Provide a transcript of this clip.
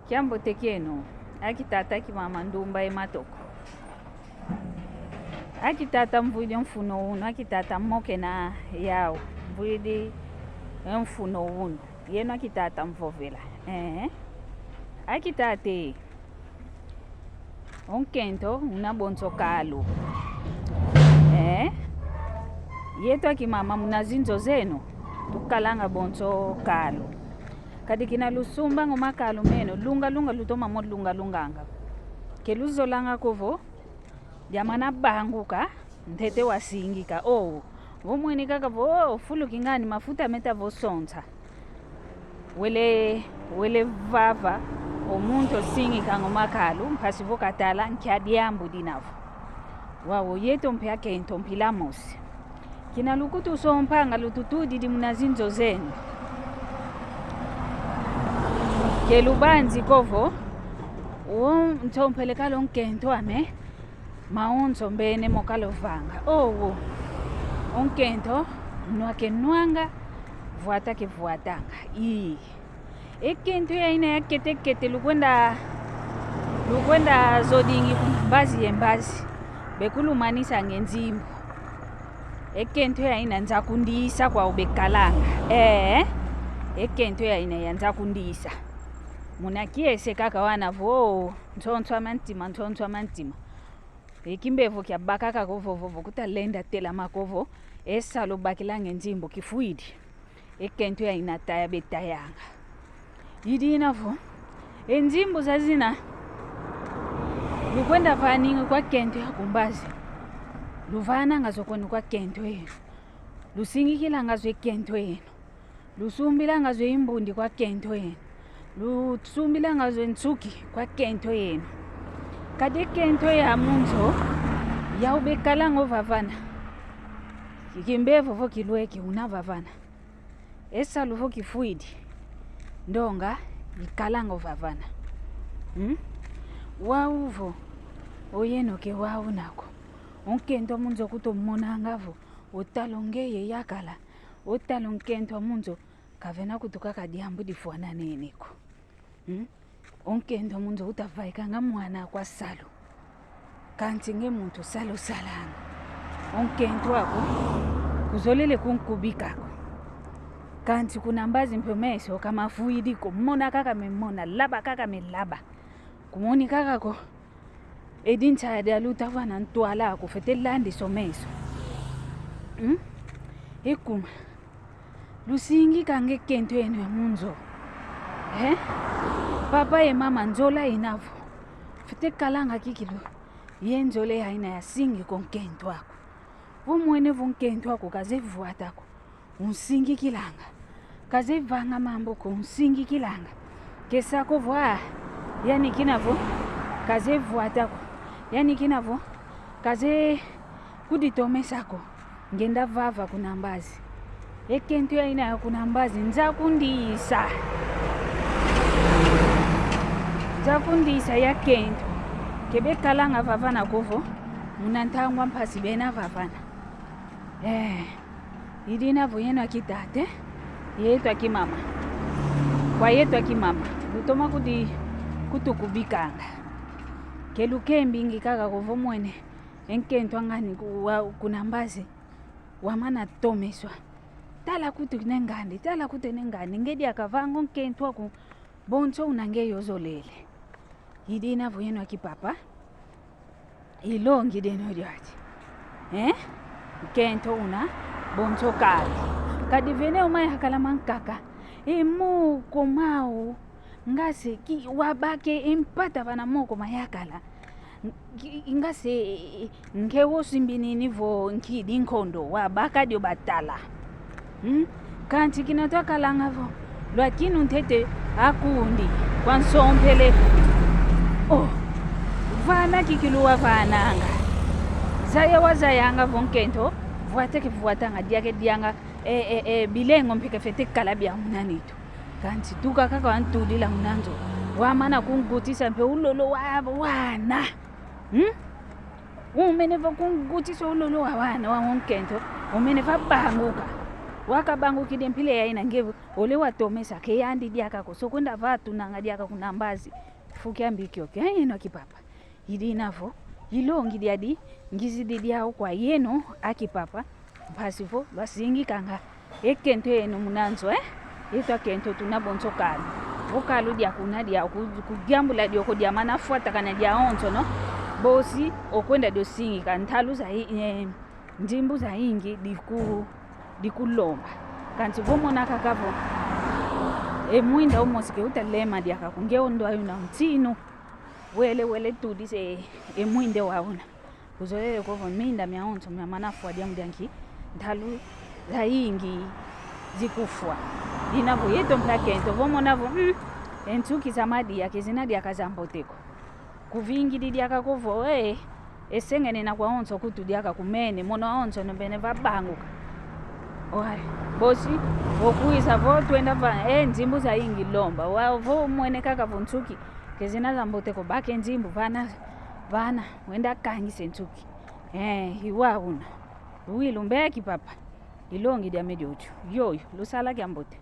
Kiambo tekeno, aki tata ki mama ndumba ematoko. Aki tata mvuidi mfuno uno, aki tata mmoke na yao, mvuidi mfuno uno. Yeno aki tata mvovela. Aki tate, Nketo una Bonso Kalu. Yeto aki mama munazinzo zenu, tukalanga Bonso Kalu. Kadikina lusumba ngoma Kalu meno, lunga lutoma mo lunganga. Keluzo langa kovo, jamana banguka, ntete wasingika. Vomweni kaka fulu kingani mafuta meta vosonta. Wele vava, omuntu singika ngoma Kalu, mpasivo katala, nkiadiambu dinavu. Wawo yeto mpea kento mpilamos. Kina lukutu sompanga lututudi di munazinzo zenu. Kelubanzi kovo, ntompelekalo Nkento ame, maonzo mbene mokalo vanga. Nkento, nwake nwanga, vuata ke vuatanga. Ekento ya ina ya kete lukwenda zodingi kumbazi yembazi. Bekulu manisa ngenzimbo. Ekento ya ina nza kundisa kwa ubekalanga. Ekento ya ina ya nza kundisa. Munakiese kaka wana ntontwa mantima. Ekimbevo kya bakaka kovovo kutalenda tela makovo. Esa lo bakilanga nzimbo kifuidi. Ekento ya ina taya betayanga. Yidi inavo. Enzimbo zazina. Lukwenda vaningi kwa kento ya kumbazi. Luvana ngazokoni kwa kento yenu. Lusingikila ngazwe kento yenu. Lusumbila ngazwe imbundi kwa kento yenu. Lusumbila ngazwe nsuki kwa kento yenu. Kade kento ya munzo ya ubekala ngo vavana. Kikimbevo vo kilweki unavavana. Esa luvo kifuidi. Ndonga ikala ngo vavana. Wauvo oyeno ke wau nako. Nkento munzo kutomona ngavo. Otalongeye yakala. Otalongento munzo kavena kutukaka diambu difuana neneko. Nkento munzo utavaika nga mwana kwa salo. Kanti nge muntu salo salanga. Nkento wako kuzolele kunkubikako. Kanti kunambazi mpemeso kama fuidiko. Mona kaka memona, laba kaka melaba. Kumoni kaka ko edincha ya lutavana ntuala ako fetelandi someso. Ekuma lusingi kange kento yenu ya munzo. Papa e mama nzola inavo. Fete kalanga kikilu. Yenzole haina ya singi kon kento wako. Vumwene vun kento wako kaze vuatako. Unsingi kilanga. Kaze vanga mambo ko unsingi kilanga. Kesako vwa. Yani kinavo. Kaze vuatako. Yani kinavo. Kaze kuditome sako. Ngenda vava kunambazi. Ekento ya ina ya kunambazi. Nzakundisa ya kento. Kebe kalanga vavana kovo. Munantangwa mpasi bena vavana. Idina voyeno akitate. Yeto akimama. Kwa yeto akimama. Lutoma kutukubikanga. Keluke mbingi kaka kovo mwene. Nkento angani kunambazi. Wamana tomeswa. Tala kutu nengandi. Ngedi akavango Nkento wako. Bonso unange yozolele. Yidina voyeno akipapa. Ilongi deno diati. Nkento una Bonso Kalu. Kadivene umaya hakalaman kaka. Moko mao. Ngase ki wabake impata vana moko mayakala. Ngase nkewo simbini nivo nkidi nkondo wabaka dio batala. Kanti kinatoka langavo. Lwakini untete akundi. Kwansompele. Vana kikiluwa vananga. Zaya wazayanga vonkento. Vuateke vuatanga dianga. Bilengo mpika fete kalabia munanito. Kanti tuka kaka wantudila munanzo. Wamana kungutisa mpe ulolo wana. Umeneva kungutisa ulolo wana wa Nkento. Umeneva banguka. wakabangu kidempile ya ina ngevu ole watomesa ke yandi diaka ko so kwenda vatu nanga diaka kuna mbazi fukia mbikyo ke ino kipapa idi navo ilongi diadi ngizi didia kwa yeno akipapa basifo basingi kanga ekento eno munanzo etwa kento tuna Bonso Kalu Kalu dia kuna dia kujambula dio kodia manafuata kana dia onzo no bosi okwenda dio singi kantalu za njimbu za ingi dikulomba kanti vomona kakavo mwinda omosike utalema dia kakungeo ndo ayuna mtino wele tudi se mwinde waona kuzoele kovo minda mya onzo mya manafuwa dia mdianki ntalu za ingi zikufwa inavo yeto mplakento vomonavo entuki zamadi yake zinadi yakazamboteko kuvingi didi yakakovo esengene na kwa onzo kutu diaka kumene mono onzo nombene vabanguka oye bosi okuisa vo twenda va nzimbu za ingi lomba wa vo mwene kaka vontuki kezina zamboteko bake nzimbu vana wenda kangi sentuki hiwa una uilumbeki papa ilongi dia mediocho yoyo lusala kyambote